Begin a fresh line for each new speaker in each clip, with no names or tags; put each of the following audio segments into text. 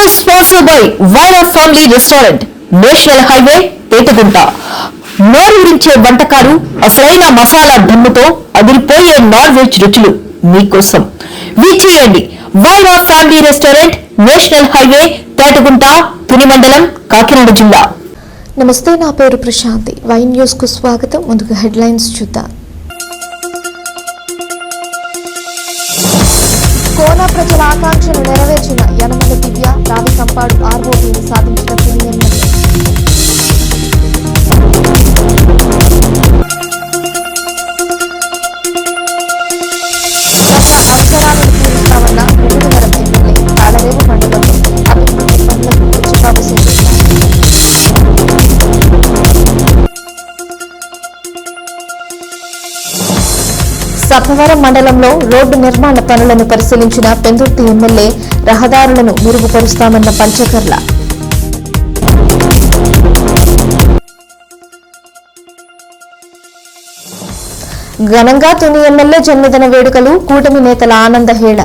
News sponsored by Vaira Family Restaurant, National Highway, Petagunta. నోరూరించే వంటకాలు, అసలైన మసాలా దమ్ముతో అదిరిపోయే నాన్ వెజ్ రుచులు మీకోసం. విచ్చేయండి Vaira family restaurant, national highway, Petagunta, Tuni మండలం, కాకినాడ జిల్లా.
నమస్తే, నా పేరు ప్రశాంతి. వైన్ న్యూస్ కు స్వాగతం. ముందుగా హెడ్లైన్స్ చూద్దాం. కోనా ప్రజల ఆకాంక్షను నెరవేర్చిన యనమల దివ్య, రావికంపాడు ఆర్ఓబీని సాధించిన తుని ఎమ్మెల్యే. అవసరాలను పూరిస్తామన్న ముగ్గురువరం ఎమ్మెల్యే. పాలరేవు మండలంలో అభివృద్ధి పనులకు చికాకు సభవరం మండలంలో రోడ్డు నిర్మాణ పనులను పరిశీలించిన పెందుర్తి ఎమ్మెల్యే. రహదారులను మెరుగుపరుస్తామన్న పంచకర్ల. ఘనంగా తుని ఎమ్మెల్యే జన్మదిన వేడుకలు, కూటమి నేతల ఆనందహేళ.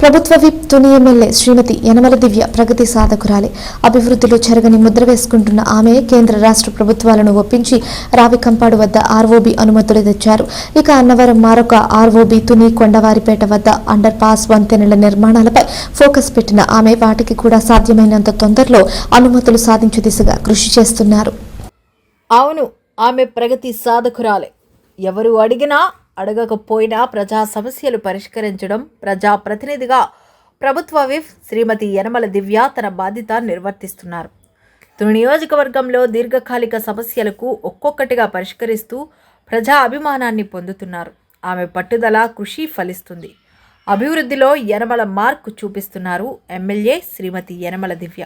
ప్రభుత్వ విప్ తుని ఎమ్మెల్యే శ్రీమతి యనమల దివ్య ప్రగతి సాధకురాలే. అభివృద్ధిలో చెరగని ముద్ర వేసుకుంటున్న ఆమె కేంద్ర రాష్ట్ర ప్రభుత్వాలను ఒప్పించి రావికంపాడు వద్ద ఆర్ఓబీ అనుమతులు తెచ్చారు. ఇక అన్నవరం మరొక ఆర్ఓబీ తుని కొండవారిపేట వద్ద అండర్ పాస్ వంతెనల నిర్మాణాలపై ఫోకస్ పెట్టిన ఆమె వాటికి కూడా సాధ్యమైనంత తొందరలో అనుమతులు సాధించే దిశగా కృషి చేస్తున్నారు.
అవును, ఆమె ప్రగతి సాధకురాలే. ఎవరు అడిగినా అడగకపోయినా ప్రజా సమస్యలు పరిష్కరించడం, ప్రజాప్రతినిధిగా ప్రభుత్వ విప్ శ్రీమతి యనమల దివ్య తన బాధ్యత నిర్వర్తిస్తున్నారు. తుని నియోజకవర్గంలో దీర్ఘకాలిక సమస్యలకు ఒక్కొక్కటిగా పరిష్కరిస్తూ ప్రజా అభిమానాన్ని పొందుతున్నారు. ఆమె పట్టుదల, కృషి ఫలిస్తుంది. అభివృద్ధిలో యనమల మార్కు చూపిస్తున్నారు ఎమ్మెల్యే శ్రీమతి యనమల దివ్య.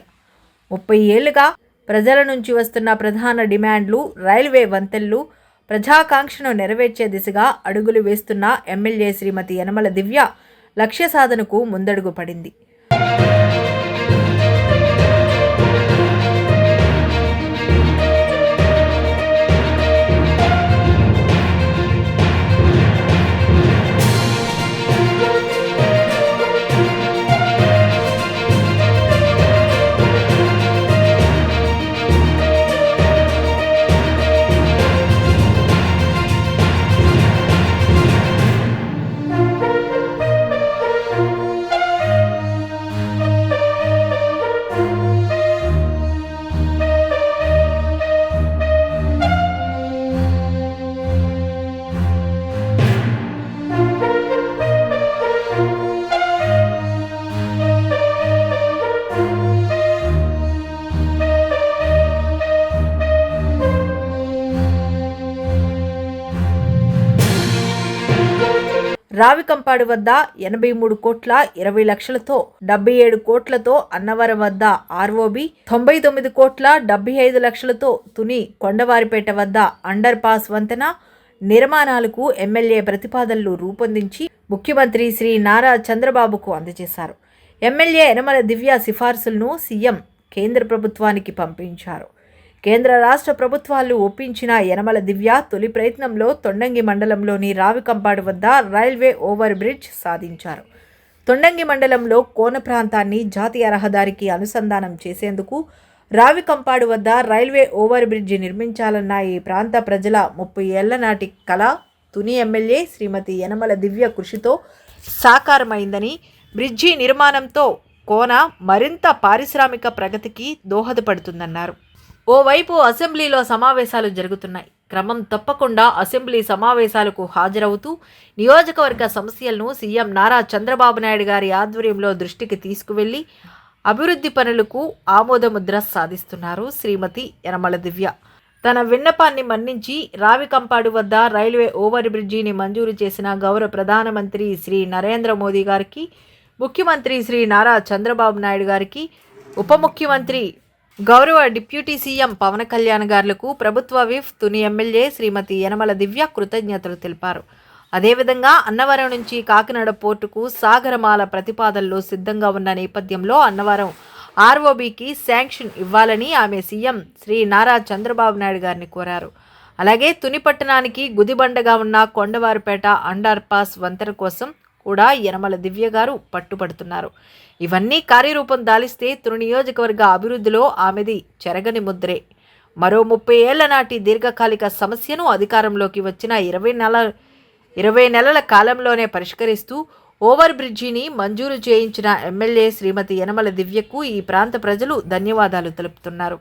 30 ఏళ్లుగా ప్రజల నుంచి వస్తున్న ప్రధాన డిమాండ్లు, రైల్వే వంతెనలు, ప్రజాకాంక్షను నెరవేర్చే దిశగా అడుగులు వేస్తున్న ఎమ్మెల్యే శ్రీమతి యనమల దివ్య లక్ష్య సాధనకు ముందడుగు పడింది. రావికంపాడు వద్ద 83 కోట్ల 20 లక్షలతో 77 కోట్లతో, అన్నవరం వద్ద ఆర్ఓబీ 99 కోట్ల 75 లక్షలతో, తుని కొండవారిపేట వద్ద అండర్ పాస్ వంతెన నిర్మాణాలకు ఎమ్మెల్యే ప్రతిపాదనలు రూపొందించి ముఖ్యమంత్రి శ్రీ నారా చంద్రబాబుకు అందజేశారు. ఎమ్మెల్యే యనమల దివ్య సిఫార్సులను సీఎం కేంద్ర ప్రభుత్వానికి పంపించారు. కేంద్ర రాష్ట్ర ప్రభుత్వాలు ఒప్పించిన యనమల దివ్య తొలి ప్రయత్నంలో తొండంగి మండలంలోని రావికంపాడు వద్ద రైల్వే ఓవర్ బ్రిడ్జ్ సాధించారు. తొండంగి మండలంలో కోన ప్రాంతాన్ని జాతీయ రహదారికి అనుసంధానం చేసేందుకు రావికంపాడు వద్ద రైల్వే ఓవర్ బ్రిడ్జ్ నిర్మించాలన్న ఈ ప్రాంత ప్రజల 30 ఏళ్ల నాటి కళ తుని ఎమ్మెల్యే శ్రీమతి యనమల దివ్య కృషితో సాకారమైందని, బ్రిడ్జి నిర్మాణంతో కోన మరింత పారిశ్రామిక ప్రగతికి దోహదపడుతుందన్నారు. ఓవైపు అసెంబ్లీలో సమావేశాలు జరుగుతున్నాయి. క్రమం తప్పకుండా అసెంబ్లీ సమావేశాలకు హాజరవుతూ నియోజకవర్గ సమస్యలను సీఎం నారా చంద్రబాబు నాయుడు గారి ఆధ్వర్యంలో దృష్టికి తీసుకువెళ్లి అభివృద్ధి పనులకు ఆమోదముద్ర సాధిస్తున్నారు శ్రీమతి యనమల దివ్య. తన విన్నపాన్ని మన్నించి రావికంపాడు వద్ద రైల్వే ఓవర్ బ్రిడ్జిని మంజూరు చేసిన గౌరవ ప్రధానమంత్రి శ్రీ నరేంద్ర మోదీ గారికి, ముఖ్యమంత్రి శ్రీ నారా చంద్రబాబు నాయుడు గారికి, ఉప ముఖ్యమంత్రి గౌరవ డిప్యూటీ సీఎం పవన్ కళ్యాణ్ గారులకు ప్రభుత్వ విప్ తుని ఎమ్మెల్యే శ్రీమతి యనమల దివ్య కృతజ్ఞతలు తెలిపారు. అదేవిధంగా అన్నవరం నుంచి కాకినాడ పోర్టుకు సాగరమాల ప్రతిపాదనలు సిద్ధంగా ఉన్న నేపథ్యంలో అన్నవరం ఆర్ఓబీకి శాంక్షన్ ఇవ్వాలని ఆమె సీఎం శ్రీ నారా చంద్రబాబు నాయుడు గారిని కోరారు. అలాగే తుని పట్టణానికి గుదిబండగా ఉన్న కొండవారిపేట అండర్ పాస్ వంతెన కోసం కూడా యనమల దివ్య గారు పట్టుపడుతున్నారు. ఇవన్నీ కార్యరూపం దాలిస్తే తుని నియోజకవర్గ అభివృద్ధిలో ఆమెది చెరగని ముద్రే. మరో 30 ఏళ్ల నాటి దీర్ఘకాలిక సమస్యను అధికారంలోకి వచ్చిన 20 నెలల కాలంలోనే పరిష్కరిస్తూ ఓవర్ బ్రిడ్జిని మంజూరు చేయించిన ఎమ్మెల్యే శ్రీమతి యనమల దివ్యకు ఈ ప్రాంత ప్రజలు ధన్యవాదాలు తెలుపుతున్నారు.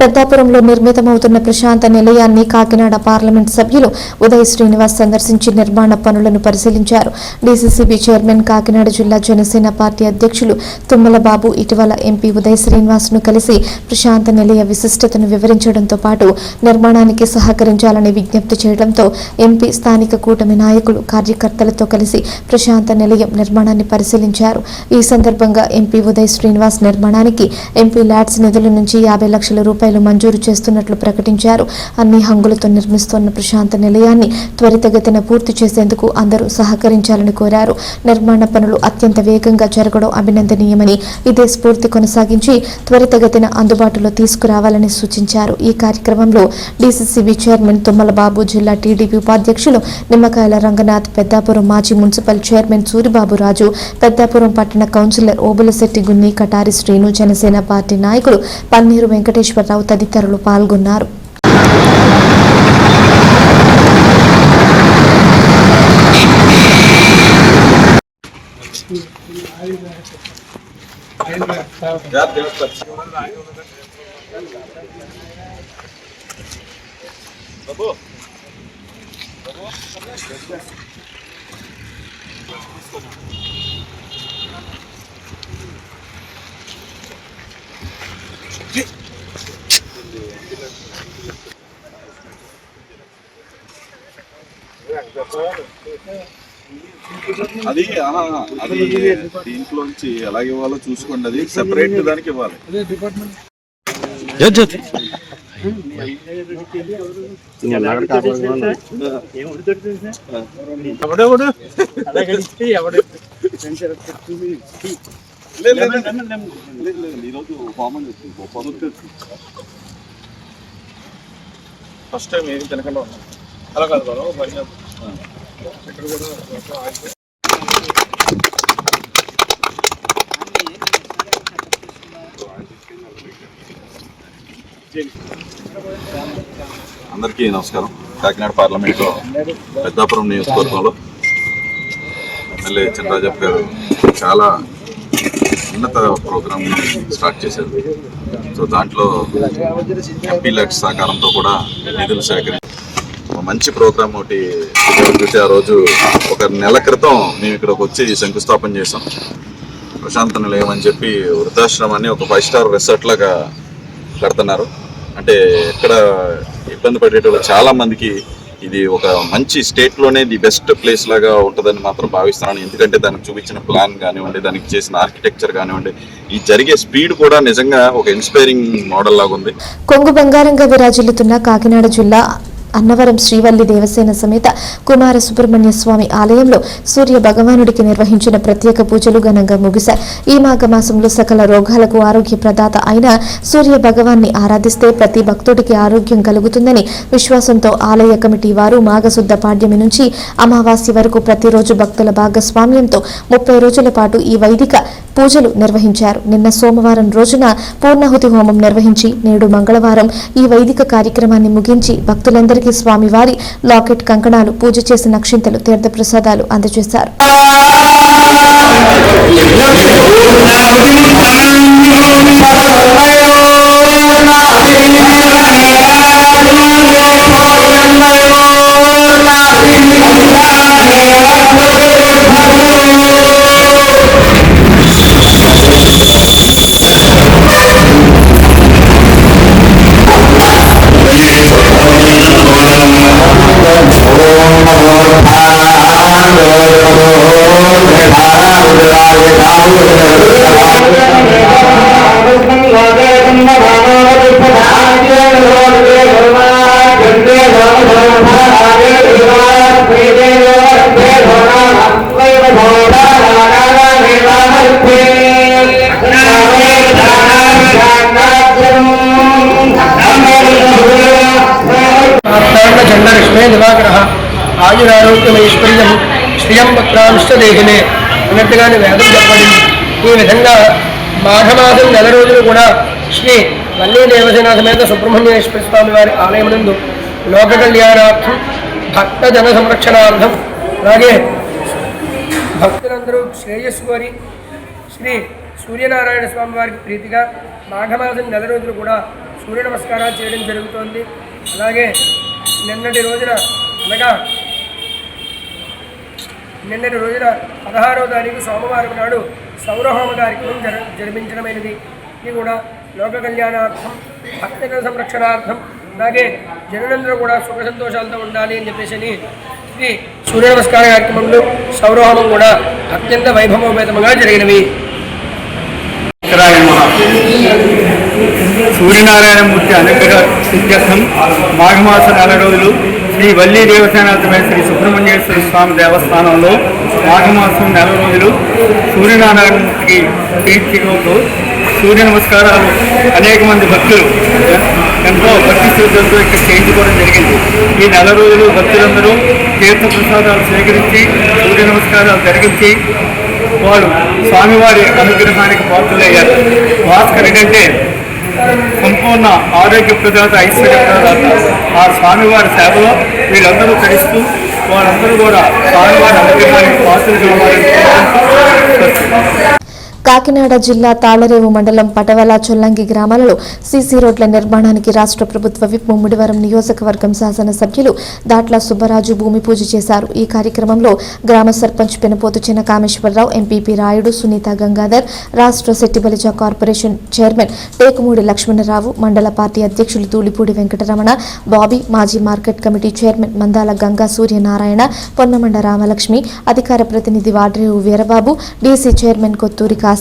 పెద్దాపురంలో నిర్మితమవుతున్న ప్రశాంత నిలయాన్ని కాకినాడ పార్లమెంట్ సభ్యులు ఉదయ్ శ్రీనివాస్ సందర్శించి నిర్మాణ పనులను పరిశీలించారు. డీసీసీబీ చైర్మన్, కాకినాడ జిల్లా జనసేన పార్టీ అధ్యక్షులు తుమ్మల బాబు ఇటీవల ఎంపీ ఉదయ్ శ్రీనివాస్ ను కలిసి ప్రశాంత నిలయ విశిష్టతను వివరించడంతో పాటు నిర్మాణానికి సహకరించాలని విజ్ఞప్తి చేయడంతో ఎంపీ స్థానిక కూటమి నాయకులు కార్యకర్తలతో కలిసి ప్రశాంత నిలయం నిర్మాణాన్ని పరిశీలించారు. ఈ సందర్భంగా ఎంపీ ఉదయ్ శ్రీనివాస్ నిర్మాణానికి ఎంపీ ల్యాడ్స్ నిధుల నుంచి 50 లక్షల రూపాయలు మంజూరు చేస్తున్నట్లు ప్రకటించారు. అన్ని హంగులతో నిర్మిస్తున్న ప్రశాంత నిలయాన్ని త్వరితగతిన పూర్తి చేసేందుకు అందరూ సహకరించాలని కోరారు. నిర్మాణ పనులు అత్యంత వేగంగా జరగడం అభినందనీయమని, ఇదే స్ఫూర్తి కొనసాగించి త్వరితగతిన అందుబాటులో తీసుకురావాలని సూచించారు. ఈ కార్యక్రమంలో డీసీసీబీ చైర్మన్ తుమ్మల బాబు, జిల్లా టీడీపీ ఉపాధ్యక్షులు నిమ్మకాయల రంగనాథ్, పెద్దాపురం మాజీ మున్సిపల్ చైర్మన్ సూరిబాబు రాజు, పెద్దాపురం పట్టణ కౌన్సిలర్ ఓబులశెట్టి గున్ని, కటారి శ్రీను, జనసేన పార్టీ నాయకులు పన్నీరు వెంకటేశ్వరరావు తదితరులు పాల్గొన్నారు.
అది దీంట్లోంచి ఎలాగ ఇవ్వాలో చూసుకోండి. అది సెపరేట్ దానికి ఇవ్వాలి. ఈరోజు కామన్ ఫస్ట్ టైం ఏమి తినకుండా ఉన్నాం. అలా కాదు ఇక్కడ కూడా అందరికీ నమస్కారం. కాకినాడ పార్లమెంట్లో పెద్దాపురం నియోజకవర్గంలో ఎమ్మెల్యే చినరాజప్ప గారు చాలా ఉన్నత ప్రోగ్రాం స్టార్ట్ చేశారు. సో దాంట్లో ఎంపీ ల్యాడ్స్ సహకారంతో కూడా నిధులు సేకరించి మంచి ప్రోగ్రాం ఒకటి చూసి ఆ రోజు ఒక నెల క్రితం మేము ఇక్కడికి వచ్చి శంకుస్థాపన చేసాం. ప్రశాంత నిలయం అని చెప్పి వృద్ధాశ్రమాన్ని ఒక 5 స్టార్ రిసార్ట్ లాగా కడుతున్నారు. అంటే ఎక్కడ ఇబ్బంది పడేటప్పుడు చాలా మందికి ఇది ఒక మంచి స్టేట్లోనే ది బెస్ట్ ప్లేస్ లాగా ఉంటుందని మాత్రం భావిస్తున్నాను. ఎందుకంటే దానికి చూపించిన ప్లాన్ కానివ్వండి, దానికి చేసిన ఆర్కిటెక్చర్ కానివ్వండి, ఈ జరిగే స్పీడ్ కూడా నిజంగా ఒక ఇన్స్పైరింగ్ మోడల్ లాగా ఉంది.
కొంగు బంగారంగా విరాజిల్లుతున్న కాకినాడ జిల్లా అన్నవరం శ్రీవల్లి దేవసేన సమేత కుమార సుబ్రహ్మణ్య స్వామి ఆలయంలో సూర్య భగవానుడికి నిర్వహించిన ప్రత్యేక పూజలు ఘనంగా ముగిశాయి. ఈ మాఘమాసంలో సకల రోగాలకు ఆరోగ్య ప్రదాత అయిన సూర్య భగవాన్ని ఆరాధిస్తే ప్రతి భక్తుడికి ఆరోగ్యం కలుగుతుందని విశ్వాసంతో ఆలయ కమిటీ వారు మాఘశుద్ధ పాడ్యమి నుంచి అమావాస్య వరకు ప్రతిరోజు భక్తుల భాగస్వామ్యంతో 30 రోజుల పాటు ఈ వైదిక పూజలు నిర్వహించారు. నిన్న సోమవారం రోజున పూర్ణాహుతి హోమం నిర్వహించి నేడు మంగళవారం ఈ వైదిక కార్యక్రమాన్ని ముగించి భక్తులందరికీ స్వామివారి లాకెట్, కంకణాలు, పూజ చేసిన అక్షింతలు, తీర్థ ప్రసాదాలు అందజేశారు.
చంద్రకృష్ణే దివాకర ఆయురారోగ్యమైశ్వర్యం శ్రియం పత్రాంశదేహినే అన్నట్టుగానే వేదం చెప్పబడింది. ఈ విధంగా మాఘమాసం నెల రోజులు కూడా శ్రీ వల్లీ దేవసేన సమేత సుబ్రహ్మణ్యేశ్వర స్వామి వారి ఆలయమునందు లోక కళ్యాణార్థం భక్త జన సంరక్షణార్థం అలాగే భక్తులందరూ శ్రేయస్సు కోరి శ్రీ సూర్యనారాయణ స్వామి వారికి ప్రీతిగా మాఘమాసం నెల రోజులు కూడా సూర్య నమస్కారాలు చేయడం జరుగుతోంది. అలాగే నిన్నటి రోజున 16వ తారీఖు సోమవారం నాడు సౌరహోమ కార్యక్రమం జరిపించడమైనది. ఇది కూడా లోక కళ్యాణార్థం భక్తుల సంరక్షణార్థం అలాగే జనులందరూ కూడా సుఖ సంతోషాలతో ఉండాలి అని చెప్పేసి ఈ సూర్య నమస్కార కార్యక్రమంలో సౌరహోమం కూడా అత్యంత వైభవోపేతముగా జరిగినవి.
సూర్యనారాయణమూర్తి అనుగ్రహ సిద్ధ్యర్థం మాఘమాస నెల రోజులు శ్రీ వల్లీ దేవసేనాథమే శ్రీ సుబ్రహ్మణ్యేశ్వర స్వామి దేవస్థానంలో మాఘమాసం నెల రోజులు సూర్యనారాయణమూర్తికి ప్రీతితో సూర్య నమస్కారాలు అనేక మంది భక్తులు ఎంతో భక్తి శ్రద్ధలతో ఇక్కడ చేయించుకోవడం జరిగింది. ఈ నెల రోజులు భక్తులందరూ తీర్థ ప్రసాదాలు సేకరించి సూర్య నమస్కారాలు జరిగించి వారు స్వామివారి అనుగ్రహానికి పాత్రులయ్యారు. భాస్కర్ ఏంటంటే సంపూర్ణ ఆరోగ్య ప్రదాత, ఐశ్వర్య ప్రదాత. ఆ స్వామివారి సేవలో వీళ్ళందరూ తరిస్తూ వారందరూ కూడా స్వామివారి అనుగ్రహానికి పాత్రలు కావాలని.
కాకినాడ జిల్లా తాళరేవు మండలం పటవల చొల్లంగి గ్రామాలలో సీసీ రోడ్ల నిర్మాణానికి రాష్ట్ర ప్రభుత్వ విప్ ముమ్మిడివరం నియోజకవర్గం శాసనసభ్యులు దాట్ల సుబ్బరాజు భూమి పూజ చేశారు. ఈ కార్యక్రమంలో గ్రామ సర్పంచ్ పెనపోతు చిన్న కామేశ్వరరావు, ఎంపీపీ రాయుడు, సునీత గంగాధర్, రాష్ట్ర శెట్టిబలిజ కార్పొరేషన్ చైర్మన్ టేకుమూడి లక్ష్మణరావు, మండల పార్టీ అధ్యక్షులు తూలిపూడి వెంకటరమణ, బాబీ, మాజీ market committee chairman Mandala Ganga Suryanarayana, Ponnamanda Ramalakshmi, అధికార ప్రతినిధి వాడ్రేవు వీరబాబు, డీసీ చైర్మన్ కొత్తూరి కాశీ,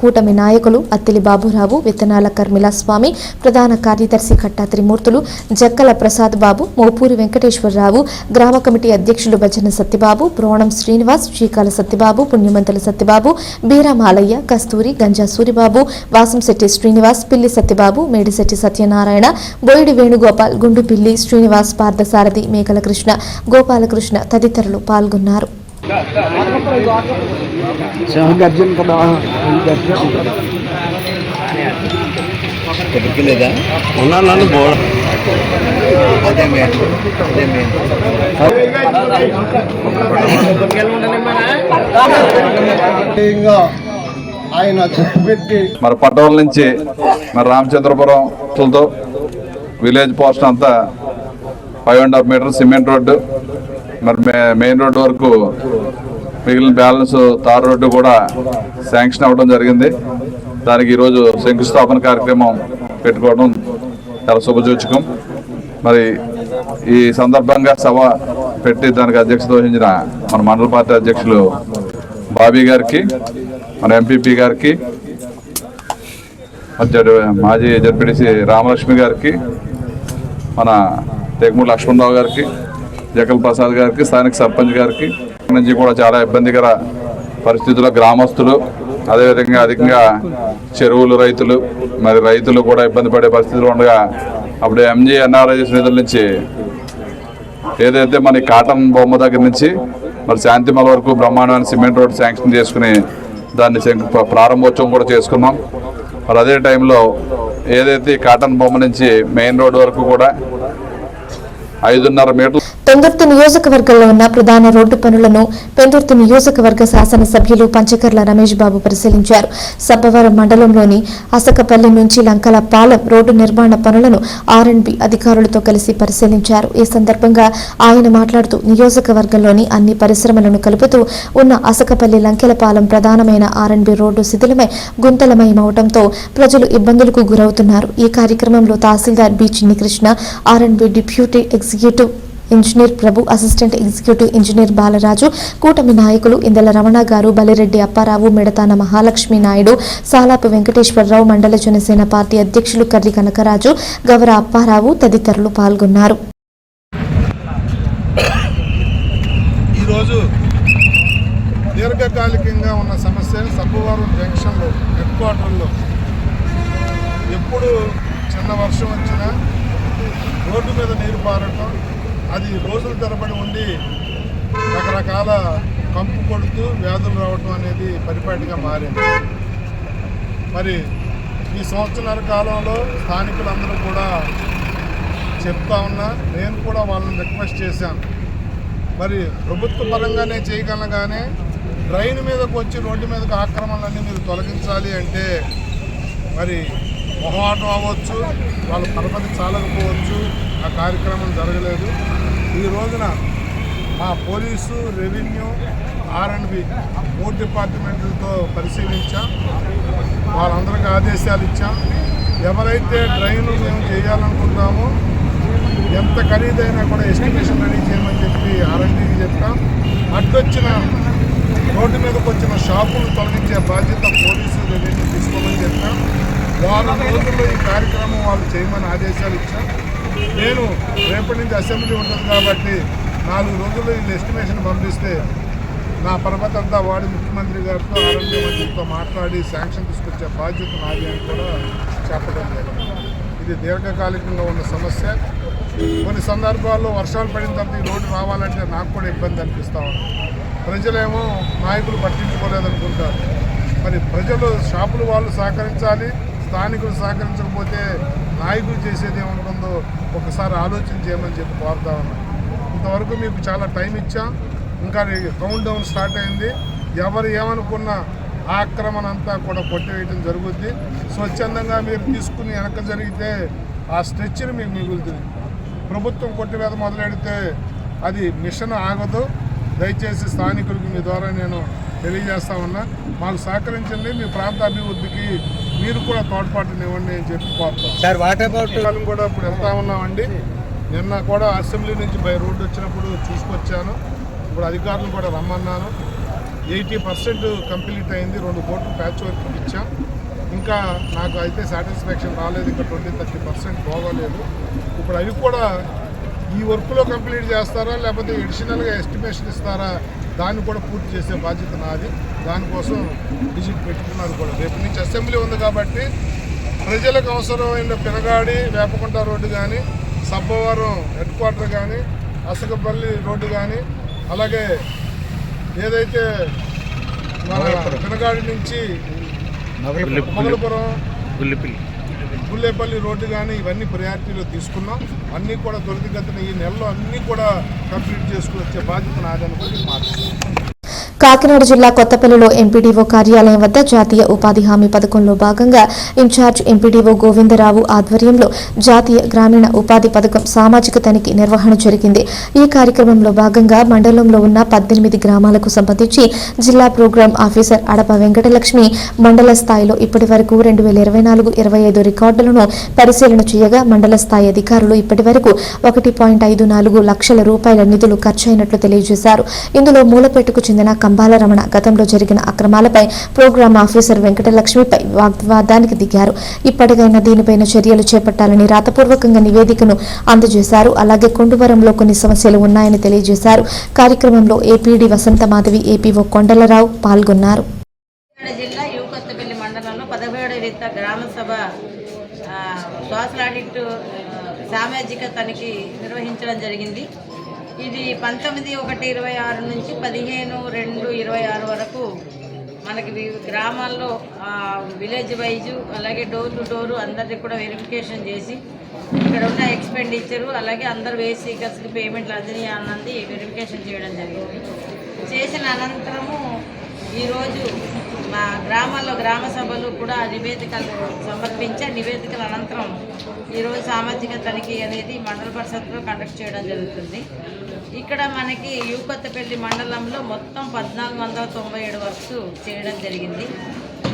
కూటమి నాయకులు అత్తిలి బాబురావు, విత్తనాల కర్మిల స్వామి, ప్రధాన కార్యదర్శి కట్టా త్రిమూర్తులు, జక్కల ప్రసాద్ బాబు, మోపూరి వెంకటేశ్వరరావు, గ్రామ కమిటీ అధ్యక్షులు భజన సత్యబాబు, బ్రోణం శ్రీనివాస్, శ్రీకాల సత్యబాబు, పుణ్యమంతుల సత్యబాబు, బీరామాలయ్య, కస్తూరి, గంజా సూరిబాబు, వాసంశెట్టి శ్రీనివాస్, పిల్లి సత్యబాబు, మేడిశెట్టి సత్యనారాయణ, బోయిడి వేణుగోపాల్, గుండుపిల్లి శ్రీనివాస్, పార్థసారథి, మేకల కృష్ణ, గోపాలకృష్ణ తదితరులు పాల్గొన్నారు.
మరి పట్టణం నుంచి మరి రామచంద్రపురం విలేజ్ పోస్ట్ అంతా 5.5 మీటర్ సిమెంట్ రోడ్డు, మరి మెయిన్ రోడ్డు వరకు మిగిలిన బ్యాలెన్స్ తార్ రోడ్డు కూడా శాంక్షన్ అవ్వడం జరిగింది. దానికి ఈరోజు శంకుస్థాపన కార్యక్రమం పెట్టుకోవడం చాలా శుభసూచకం. మరి ఈ సందర్భంగా సభ పెట్టి దానికి అధ్యక్షత వహించిన మన మండల పార్టీ అధ్యక్షులు బాబీ గారికి, మన ఎంపీపీ గారికి, మాజీ జడ్పీటీసీ రామలక్ష్మి గారికి, మన టేకుమూడి లక్ష్మణరావు గారికి, జక్కల ప్రసాద్ గారికి, స్థానిక సర్పంచ్ గారికి నుంచి కూడా చాలా ఇబ్బందికర పరిస్థితుల్లో గ్రామస్తులు, అదేవిధంగా అధికంగా చెరువులు రైతులు కూడా ఇబ్బంది పడే పరిస్థితులు ఉండగా అప్పుడు ఎంజీఎన్ఆర్ఐఎస్ నిధుల నుంచి ఏదైతే మన కాటన్ బొమ్మ దగ్గర నుంచి మరి శాంతిమల వరకు బ్రహ్మాండమైన సిమెంట్ రోడ్ శాంక్షన్ చేసుకుని దాన్ని ప్రారంభోత్సవం కూడా చేసుకున్నాం. మరి అదే టైంలో ఏదైతే కాటన్ బొమ్మ నుంచి మెయిన్ రోడ్ వరకు కూడా 5.5 మీటర్లు
పెందుర్తి నియోజకవర్గంలో ఉన్న ప్రధాన రోడ్డు పనులను పెందుర్తి నియోజకవర్గ శాసనసభ్యులు పంచకర్ల రమేష్ బాబు పరిశీలించారు. సబ్బవరం మండలంలోని అసకపల్లి నుంచి లంకల పాలెం రోడ్డు నిర్మాణ పనులను ఆర్ఎండ్బి అధికారులతో కలిసి పరిశీలించారు. ఈ సందర్భంగా ఆయన మాట్లాడుతూ నియోజకవర్గంలోని అన్ని పరిశ్రమలను కలుపుతూ ఉన్న అసకపల్లి లంకెలపాలెం ప్రధానమైన ఆర్ఎండ్బి రోడ్డు శిథిలమై గుంతలమయమవడంతో ప్రజలు ఇబ్బందులకు గురవుతున్నారు. ఈ కార్యక్రమంలో తహసీల్దార్ బి చిన్ని కృష్ణ, ఆర్ఎండ్బి డిప్యూటీ ఎగ్జిక్యూటివ్ ఇంజనీర్ ప్రభు, అసిస్టెంట్ ఎగ్జిక్యూటివ్ ఇంజనీర్ బాలరాజు, కూటమి నాయకులు ఇందల రమణ గారు, బలిరెడ్డి అప్పారావు, మెడతాన మహాలక్ష్మి నాయుడు, సాలాపు వెంకటేశ్వరరావు, మండల జనసేన పార్టీ అధ్యక్షులు కర్రి కనకరాజు, గవర అప్పారావు తదితరులు పాల్గొన్నారు.
ఈరోజు దీర్ఘకాలికంగా ఉన్న సమస్య సబ్బవరం జంక్షన్లో హెడ్ క్వార్టర్లో ఎప్పుడు చిన్న వర్షం వచ్చినా రోడ్డు మీద నీరు పారటం, అది రోజుల తరబడి ఉండి రకరకాల కంపు కొడుతూ వ్యాధులు రావటం అనేది పరిపాటిగా మారింది. మరి ఈ సంవత్సరాల కాలంలో స్థానికులందరూ కూడా చెప్తా ఉన్నా, నేను కూడా వాళ్ళని రిక్వెస్ట్ చేశాను. మరి ప్రభుత్వ పరంగానే చేయగలను కానీ డ్రైన్ మీదకు వచ్చి రోడ్డు మీదకు ఆక్రమణలన్నీ మీరు తొలగించాలి అంటే మరి మొహమాటం అవ్వచ్చు, వాళ్ళ పరపతి చాలకపోవచ్చు, ఆ కార్యక్రమం జరగలేదు. ఈ రోజున మా పోలీసు, రెవెన్యూ, R&B 3 డిపార్ట్మెంట్లతో పరిశీలించాం. వాళ్ళందరికీ ఆదేశాలు ఇచ్చాం. ఎవరైతే డ్రైన్ మేము చేయాలనుకుంటామో ఎంత ఖరీదైనా కూడా ఎస్టిమేషన్ రెడీ చేయమని చెప్పి R&Bకి చెప్తాం. అడ్డొచ్చిన రోడ్డు మీదకి వచ్చిన షాపులు తొలగించే బాధ్యత పోలీసు, రెవెన్యూ తీసుకోమని చెప్పాం. వారం రోజుల్లో ఈ కార్యక్రమం వాళ్ళు చేయమని ఆదేశాలు ఇచ్చాం. నేను రేపటి నుంచి అసెంబ్లీ ఉంటుంది కాబట్టి 4 రోజుల్లో వీళ్ళు ఎస్టిమేషన్ పంపిస్తే నా పరపతి అంతా వాడి ముఖ్యమంత్రి గారితో, R&B మంత్రితో మాట్లాడి శాంక్షన్ తీసుకొచ్చే బాధ్యత నాది అని కూడా చెప్పడం జరిగింది. ఇది దీర్ఘకాలికంగా ఉన్న సమస్య. కొన్ని సందర్భాల్లో వర్షాలు పడిన తర్వాత ఈ రోడ్డు రావాలంటే నాకు కూడా ఇబ్బంది అనిపిస్తూ ఉంది. ప్రజలేమో నాయకులు పట్టించుకోలేదనుకుంటారు. మరి ప్రజలు, షాపులు వాళ్ళు సహకరించాలి. స్థానికులు సహకరించకపోతే నాయకులు చేసేది ఏముంటుందో ఒకసారి ఆలోచన చేయమని చెప్పి కోరుతా ఉన్నాను. ఇంతవరకు మీకు చాలా టైం ఇచ్చాం. ఇంకా కౌంట్ డౌన్ స్టార్ట్ అయింది. ఎవరు ఏమనుకున్న ఆక్రమణ అంతా కూడా కొట్టివేయడం జరుగుద్ది. స్వచ్ఛందంగా మీరు తీసుకుని వెనక జరిగితే ఆ స్ట్రెచ్చర్ మీకు మిగులుతుంది. ప్రభుత్వం కొట్టివేత మొదలెడితే అది మిషన్ ఆగదు. దయచేసి స్థానికులకు మీ ద్వారా నేను తెలియజేస్తా ఉన్నా, మాకు సహకరించండి. మీ ప్రాంత అభివృద్ధికి మీరు కూడా తోడ్పాటునివ్వండి అని చెప్పి కోరుతాం.
సార్ వాట్ అబౌట్
కూడా ఇప్పుడు వెళ్తా ఉన్నామండి. నిన్న కూడా అసెంబ్లీ నుంచి బై రోడ్డు వచ్చినప్పుడు చూసుకొచ్చాను. ఇప్పుడు అధికారులు కూడా రమ్మన్నాను. 80% కంప్లీట్ అయింది. 2 కోట్లు ప్యాచ్ వర్క్ ఇచ్చాం. ఇంకా నాకు అయితే సాటిస్ఫాక్షన్ రాలేదు. ఇంకా 20-30% బాగోలేదు. ఇప్పుడు అవి కూడా ఈ వర్క్లో కంప్లీట్ చేస్తారా లేకపోతే ఎడిషనల్గా ఎస్టిమేషన్ ఇస్తారా, దాన్ని కూడా పూర్తి చేసే బాధ్యత నాది. దానికోసం విజిట్ పెట్టుకున్నారు కూడా. రేపు నుంచి అసెంబ్లీ ఉంది కాబట్టి ప్రజలకు అవసరమైన పినగాడి, వేపకుంట రోడ్డు కానీ, సబ్బవరం హెడ్ క్వార్టర్ కానీ, అసకపల్లి రోడ్డు కానీ, అలాగే ఏదైతే మన పినగాడి నుంచి మొగలపురం, గుల్లేపల్లి రోడ్డు కానీ ఇవన్నీ ప్రయారిటీలో తీసుకున్నాం. అన్నీ కూడా త్వరితగతిన ఈ నెలలో అన్నీ కూడా కంప్లీట్ చేసుకుని వచ్చే బాధ్యత నాదనుకుని మాట్లాడుతున్నాం.
కాకినాడ జిల్లా కొత్తపల్లిలో ఎంపీడీఓ కార్యాలయం వద్ద జాతీయ ఉపాధి హామీ పథకంలో భాగంగా ఇన్ఛార్జ్ ఎంపీడీఓ గోవిందరావు ఆధ్వర్యంలో జాతీయ గ్రామీణ ఉపాధి పథకం సామాజిక తనిఖీ నిర్వహణ జరిగింది. ఈ కార్యక్రమంలో భాగంగా మండలంలో ఉన్న 18 గ్రామాలకు సంబంధించి జిల్లా ప్రోగ్రాం ఆఫీసర్ అడప వెంకటలక్ష్మి మండల స్థాయిలో ఇప్పటి వరకు 2024-25 రికార్డులను పరిశీలన చేయగా మండల స్థాయి అధికారులు ఇప్పటి వరకు 1.54 లక్షల రూపాయల నిధులు ఖర్చయినట్లు తెలియజేశారు. ఇందులో మూలపేటకు చెందిన కంబాల రమణ గతంలో జరిగిన అక్రమాలపై ప్రోగ్రాం ఆఫీసర్ వెంకటలక్ష్మిపై వాగ్వాదానికి దిగారు. ఇప్పటికైనా దీనిపైన చర్యలు చేపట్టాలని రాతపూర్వకంగా నివేదికను అందజేశారు. అలాగే కొండువరంలో కొన్ని సమస్యలు ఉన్నాయని తెలియజేశారు. కార్యక్రమంలో ఏపీడీ వసంతమాధవి, ఏపీఓ కొండలరావు పాల్గొన్నారు.
జిల్లా యూకొత్తపల్లి మండలంలో 17వ విడత గ్రామ సభ సోషల్ ఆడిట్ సామాజిక తనిఖీ నిర్వహించడం జరిగింది. ఇది 19/1/26 నుంచి 15/2/26 వరకు మనకి గ్రామాల్లో విలేజ్ వైజు అలాగే డోర్ టు డోరు అందరికీ కూడా వెరిఫికేషన్ చేసి ఇక్కడ ఉన్న ఎక్స్పెండిచరు అలాగే అందరు వేస్ సీకర్స్కి పేమెంట్లు అందినాయి అన్నది వెరిఫికేషన్ చేయడం జరిగింది. చేసిన అనంతరము ఈరోజు మా గ్రామాల్లో గ్రామ సభలు కూడా నివేదికలు సమర్పించే నివేదికల అనంతరం ఈరోజు సామాజిక తనిఖీ అనేది మండల పరిషత్లో కండక్ట్ చేయడం జరుగుతుంది. ఇక్కడ మనకి యూకొత్తపల్లి మండలంలో మొత్తం 1497 వర్క్స్ చేయడం జరిగింది.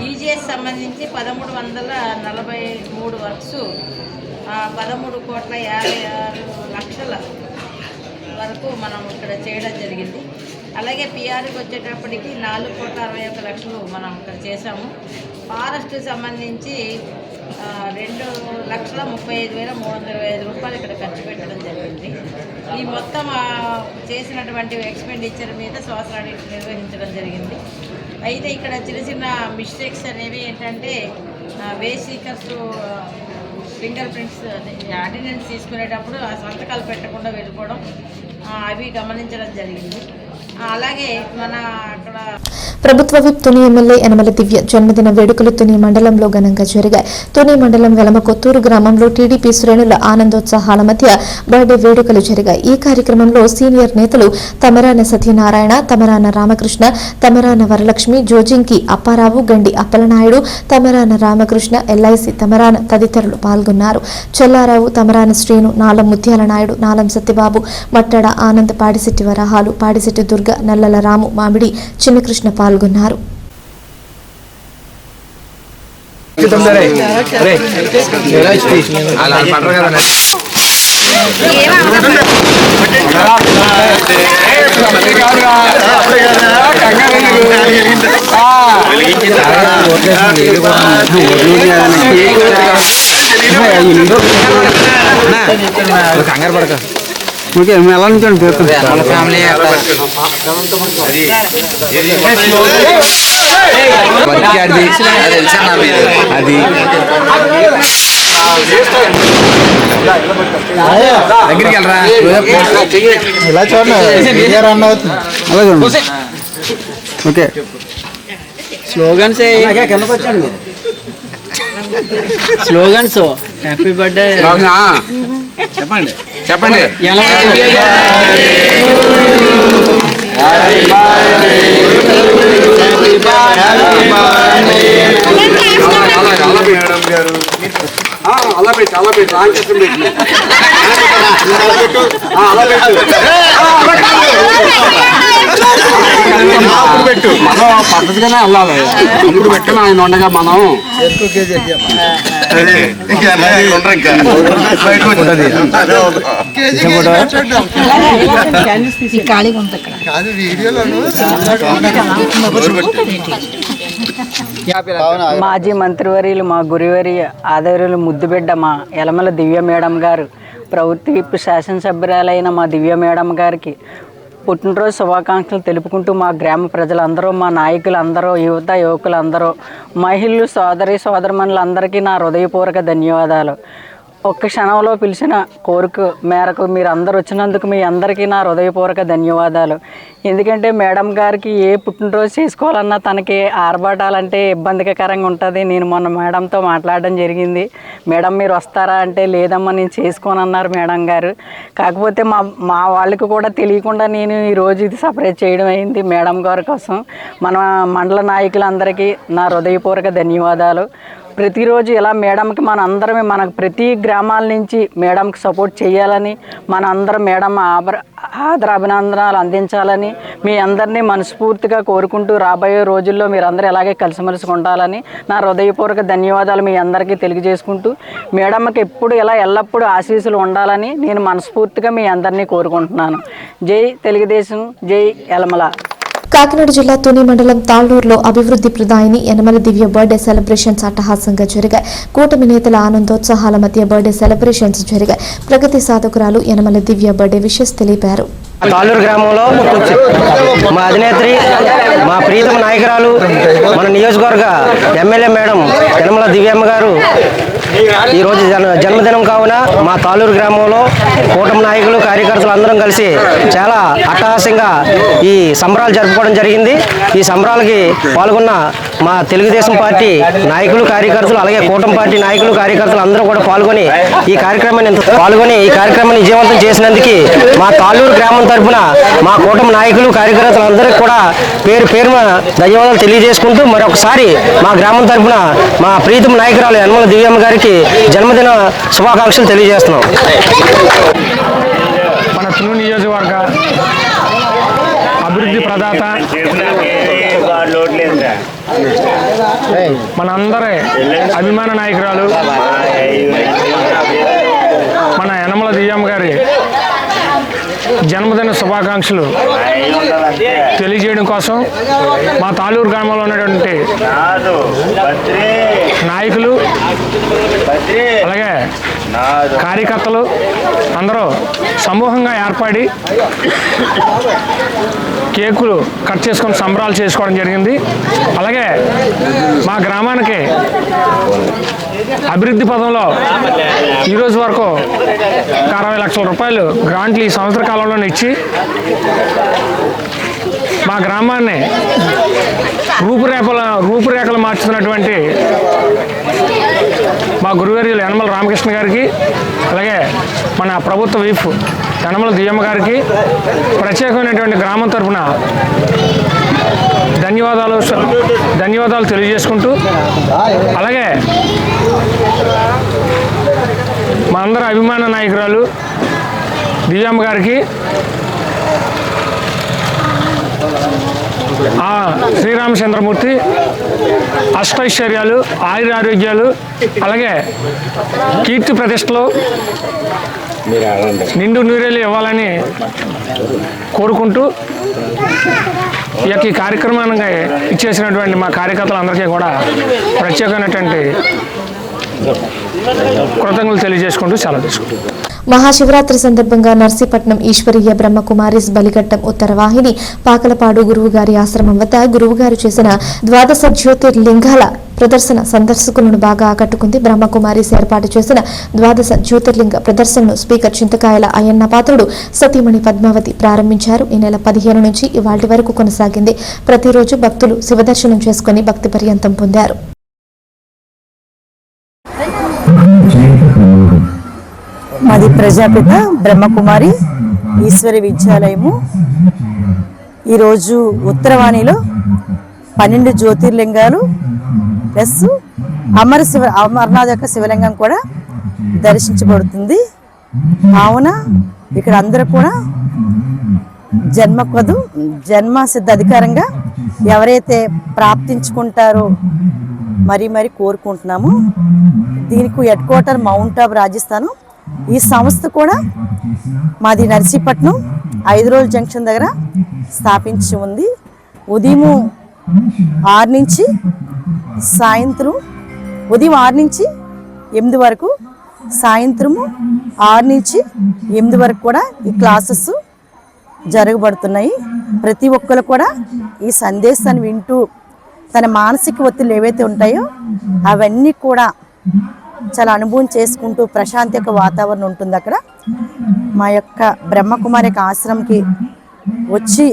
ఈజీఎస్ సంబంధించి 1343 వర్క్స్ 13,56,00,000 వరకు మనం ఇక్కడ చేయడం జరిగింది. అలాగే పిఆర్కి వచ్చేటప్పటికి 4,61,00,000 మనం ఇక్కడ చేసాము. ఫారెస్ట్ సంబంధించి 2,35,325 రూపాయలు ఇక్కడ ఖర్చు పెట్టడం జరిగింది. ఈ మొత్తం చేసినటువంటి ఎక్స్పెండిచర్ మీద సోషల్ ఆడిట్ నిర్వహించడం జరిగింది. అయితే ఇక్కడ చిన్న చిన్న మిస్టేక్స్ అనేవి ఏంటంటే వే సీకర్స్ ఫింగర్ ప్రింట్స్ అటెండెన్స్ తీసుకునేటప్పుడు ఆ సంతకాలు పెట్టకుండా వెళ్ళిపోవడం అవి గమనించడం జరిగింది. అలాగే మన అక్కడ
ప్రభుత్వ విప్ తుని ఎమ్మెల్యే యనమల దివ్య జన్మదిన వేడుకలు తుని మండలంలో ఘనంగా జరిగాయి. తుని మండలం వెలమకొత్తూరు గ్రామంలో టీడీపీ శ్రేణుల ఆనందోత్సాహాల మధ్య బర్త్డే వేడుకలు జరిగాయి. ఈ కార్యక్రమంలో సీనియర్ నేతలు తమరాన సత్యనారాయణ, తమరాన రామకృష్ణ, తమరాన వరలక్ష్మి, జోజింకి అప్పారావు, గండి అప్పలనాయుడు, తమరాన రామకృష్ణ, ఎల్ఐసి తమరాన తదితరులు పాల్గొన్నారు. చెల్లారావు, తమరాన శ్రీను, నాలం ముత్యాల నాయుడు, నాలం సత్యబాబు, మట్టడ ఆనంద్, పాడిశెట్టి వరహాలు, పాడిశెట్టి దుర్గ, నల్లల రాము, మామిడి చిన్నకృష్ణ పాల్గొన్నారు.
కంగారు పడక ఓకే ఎలా నుంచి ఫ్యామిలీ అది దగ్గరికి వెళ్ళరా ఇలా చూడండి రన్ అవుతుంది అలా చూడండి. ఓకే
స్లోగన్స్ వచ్చండి స్లోగన్స్ హ్యాపీ బర్త్డే
చెప్పండి చెప్పండి అలా పెట్టి అలా పెట్టి రామకృష్ణ పెట్టు మనం పద్ధతిగానే వెళ్ళాలి. ఇప్పుడు పెట్టిన ఆయన ఉండగా మనం
మాజీ మంత్రివర్యులు మా గురువారి ఆదర్యులు ముద్దుబిడ్డ మా యనమల దివ్య మేడం గారు, ప్రభుత్వ విప్ శాసనసభ్యురాలైన మా దివ్య మేడం గారికి పుట్టినరోజు శుభాకాంక్షలు తెలుపుకుంటూ మా గ్రామ ప్రజలందరూ, మా నాయకులందరూ, యువత యువకులందరూ, మహిళలు సోదరమణులందరికీ నా హృదయపూర్వక ధన్యవాదాలు. ఒక్క క్షణంలో పిలిచిన కోరిక మేరకు మీరు అందరు వచ్చినందుకు మీ అందరికీ నా హృదయపూర్వక ధన్యవాదాలు. ఎందుకంటే మేడం గారికి ఏ పుట్టినరోజు చేసుకోవాలన్నా తనకి ఆర్భాటాలంటే ఇబ్బందికరంగా ఉంటుంది. నేను మొన్న మేడంతో మాట్లాడడం జరిగింది. మేడం మీరు వస్తారా అంటే లేదమ్మా నేను చేసుకోనన్నారు మేడం గారు. కాకపోతే మా వాళ్ళకి కూడా తెలియకుండా నేను ఈరోజు ఇది సపరేట్ చేయడం అయింది మేడం గారి కోసం. మన మండల నాయకులందరికీ నా హృదయపూర్వక ధన్యవాదాలు. ప్రతిరోజు ఇలా మేడంకి మన ప్రతి గ్రామాల నుంచి మేడంకి సపోర్ట్ చేయాలని, మన అందరం మేడం ఆదర అభినందనాలు అందించాలని మీ అందరినీ మనస్ఫూర్తిగా కోరుకుంటూ రాబోయే రోజుల్లో మీరందరూ ఇలాగే కలిసిమెలిసి ఉండాలని నా హృదయపూర్వక ధన్యవాదాలు మీ అందరికీ తెలియజేసుకుంటూ, మేడంకి ఎప్పుడు ఇలా ఎల్లప్పుడూ ఆశీస్సులు ఉండాలని నేను మనస్ఫూర్తిగా మీ అందరినీ కోరుకుంటున్నాను. జై తెలుగుదేశం, జై యనమల.
కాకినాడ జిల్లా తుని మండలం తాళ్లూరులో అభివృద్ధి ప్రదాయిని యనమల దివ్య బర్త్డే సెలబ్రేషన్స్ అట్టహాసంగా జరిగాయి. కూటమి నేతల ఆనందోత్సాహాల మధ్య బర్త్డే సెలబ్రేషన్స్ జరిగాయి. ప్రగతి సాధకురాలు యనమల దివ్య బర్త్డే విషెస్ తెలిపారు.
తాళ్ళూరు గ్రామంలో మా అధినేత్రి, మా ప్రీతమ నాయకురాలు, మన నియోజకవర్గ ఎమ్మెల్యే మేడం యనమల దివ్యమ్మ గారు ఈరోజు జన్మదినం కావున మా తాళ్ళూరు గ్రామంలో కూటమి నాయకులు, కార్యకర్తలు అందరం కలిసి చాలా అట్టహాసంగా ఈ సంబరాలు జరుపుకోవడం జరిగింది. ఈ సంబరాలకి పాల్గొన్న మా తెలుగుదేశం పార్టీ నాయకులు, కార్యకర్తలు, అలాగే కూటమి పార్టీ నాయకులు, కార్యకర్తలు అందరూ కూడా పాల్గొని ఈ కార్యక్రమాన్ని విజయవంతం చేసినందుకు మా తాళ్ళూరు గ్రామం తరఫున మా కూటమి నాయకులు, కార్యకర్తలందరికీ కూడా పేరున ధన్యవాదాలు తెలియజేసుకుంటూ మరొకసారి మా గ్రామం తరఫున మా ప్రీతమ నాయకురాలు యనమల దివ్యమ్మ గారికి జన్మదిన శుభాకాంక్షలు తెలియజేస్తున్నాం.
మన తుని నియోజకవర్గ అభివృద్ధి ప్రదాత, మనందరి అభిమాన నాయకురాలు మన యనమల దివ్యమ్మ గారి జన్మదిన శుభాకాంక్షలు తెలియజేయడం కోసం మా తాలూరు గ్రామంలో ఉన్నటువంటి నాయకులు అలాగే కార్యకర్తలు అందరూ సమూహంగా ఏర్పడి కేకులు కట్ చేసుకొని సంబరాలు చేసుకోవడం జరిగింది. అలాగే మా గ్రామానికి అభివృద్ధి పదంలో ఈరోజు వరకు 60 లక్షల రూపాయలు గ్రాంట్లు ఈ సంవత్సర కాలంలోనే ఇచ్చి మా గ్రామాన్ని రూపురేఖలు మార్చుతున్నటువంటి మా గురువర్యులు యనమల రామకృష్ణ గారికి అలాగే మన ప్రభుత్వ విప్ యనమల దివ్యమ్మ గారికి ప్రత్యేకమైనటువంటి గ్రామం తరఫున ధన్యవాదాలు తెలియజేసుకుంటూ అలాగే మా అందరి అభిమాన నాయకురాలు దివ్యమ్మ గారికి శ్రీరామచంద్రమూర్తి అష్టైశ్వర్యాలు ఆయురారోగ్యాలు అలాగే కీర్తి ప్రతిష్టలు నిండు నూరేళ్ళు ఇవ్వాలని కోరుకుంటూ ఈ యొక్క కార్యక్రమానికి ఇచ్చేసినటువంటి మా కార్యకర్తలందరికీ కూడా ప్రత్యేకమైనటువంటి కృతజ్ఞతలు తెలియజేసుకుంటూ సెలవు తీసుకుంటాం.
మహాశివరాత్రి సందర్భంగా నర్సీపట్నం ఈశ్వరీయ బ్రహ్మకుమారిస్ బలిఘట్టం ఉత్తరవాహిని పాకలపాడు గురువుగారి ఆశ్రమం వద్ద గురువుగారు చేసిన ద్వాదశ జ్యోతిర్లింగాల ప్రదర్శన సందర్శకులను బాగా ఆకట్టుకుంది. బ్రహ్మకుమారిస్ ఏర్పాటు చేసిన ద్వాదశ జ్యోతిర్లింగ ప్రదర్శనను స్పీకర్ చింతకాయల అయ్యన్న పాత్రుడు సతీమణి పద్మావతి ప్రారంభించారు. ఈ నెల 15 నుంచి ఇవాళ వరకు కొనసాగింది. ప్రతిరోజు భక్తులు శివదర్శనం చేసుకుని భక్తి పర్యంతం పొందారు.
మాది ప్రజాపిత బ్రహ్మకుమారి ఈశ్వరి విద్యాలయము. ఈరోజు ఉత్తరవాణిలో 12 జ్యోతిర్లింగాలు ప్లస్ అమర్నాథ్ యొక్క శివలింగం కూడా దర్శించబడుతుంది. కావున ఇక్కడ అందరూ కూడా జన్మ సిద్ధ అధికారంగా ఎవరైతే ప్రాప్తించుకుంటారో మరీ కోరుకుంటున్నాము. దీనికి హెడ్ క్వార్టర్ మౌంట్ ఆబ్ రాజస్థాన్. ఈ సంస్థ కూడా మాది నర్సీపట్నం 5 రోజుల జంక్షన్ దగ్గర స్థాపించి ఉంది. ఉదయం 6 నుంచి సాయంత్రం ఉదయం 6 నుంచి 8 వరకు, సాయంత్రము 6 నుంచి 8 వరకు కూడా ఈ క్లాసెస్ జరగబడుతున్నాయి. ప్రతి ఒక్కరు కూడా ఈ సందేశాన్ని వింటూ తన మానసిక ఒత్తిళ్ళు ఏవైతే ఉంటాయో అవన్నీ కూడా చాలా అనుభవం చేసుకుంటూ ప్రశాంతి యొక్క వాతావరణం ఉంటుంది అక్కడ. మా యొక్క బ్రహ్మకుమారి యొక్క ఆశ్రమంకి వచ్చి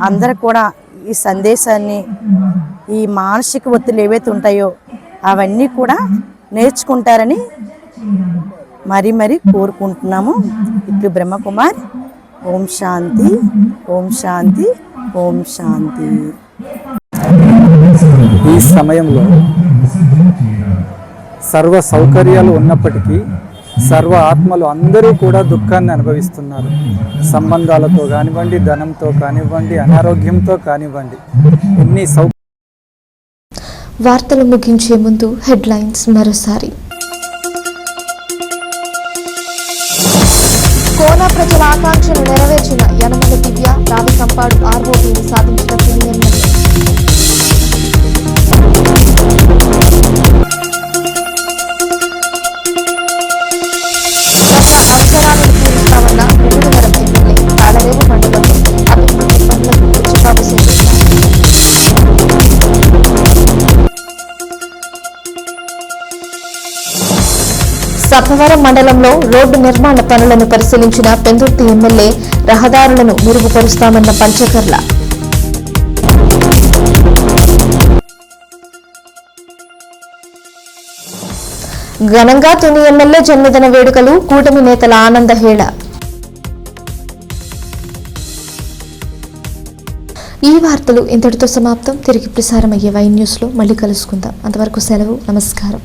అందరూ కూడా ఈ సందేశాన్ని, ఈ మానసిక ఒత్తిళ్ళు ఏవైతే ఉంటాయో అవన్నీ కూడా నేర్చుకుంటారని మరీ కోరుకుంటున్నాము. ఇప్పుడు బ్రహ్మకుమార్. ఓం శాంతి, ఓం శాంతి, ఓం శాంతి.
ఈ సమయంలో సర్వ సౌకర్యాలు ఉన్నప్పటికీ సర్వ ఆత్మలు అందరూ కూడా దుఃఖాన్ని అనుభవిస్తున్నారు. సంబంధాలతో కానివ్వండి, ధనంతో కానివ్వండి, అనారోగ్యంతో కానివ్వండి, ఎన్ని
వార్తలు ముగించే ముందు హెడ్లైన్స్ మరోసారి. కోన ప్రజల ఆకాంక్షలు నెరవేర్చిన యనమల దివ్య, రావికంపాడు ఆర్ఓబీని సాధించిన తుని ఎమ్మెల్యే. అవసరాలను తీరుస్తామన్న ముగుడువరం ఎమ్మెల్యే. తాళరేవు మండలంలో అభివృద్ధి పనులకు ఉచితాలు సేకరించారు. సభవరం మండలంలో రోడ్డు నిర్మాణ పనులను పరిశీలించిన పెందుర్తి ఎమ్మెల్యే. రహదారులను మెరుగుపరుస్తామన్న పంచకర్ల. ఘనంగా తుని ఎమ్మెల్యే జన్మదిన వేడుకలు, కూటమి నేతల ఆనంద హేళ. ఈ వార్తలు ఇంతటితో సమాప్తం. తిరిగి ప్రసారమయ్యే వై న్యూస్లో మళ్ళీ కలుసుకుందాం. అంతవరకు సెలవు. నమస్కారం.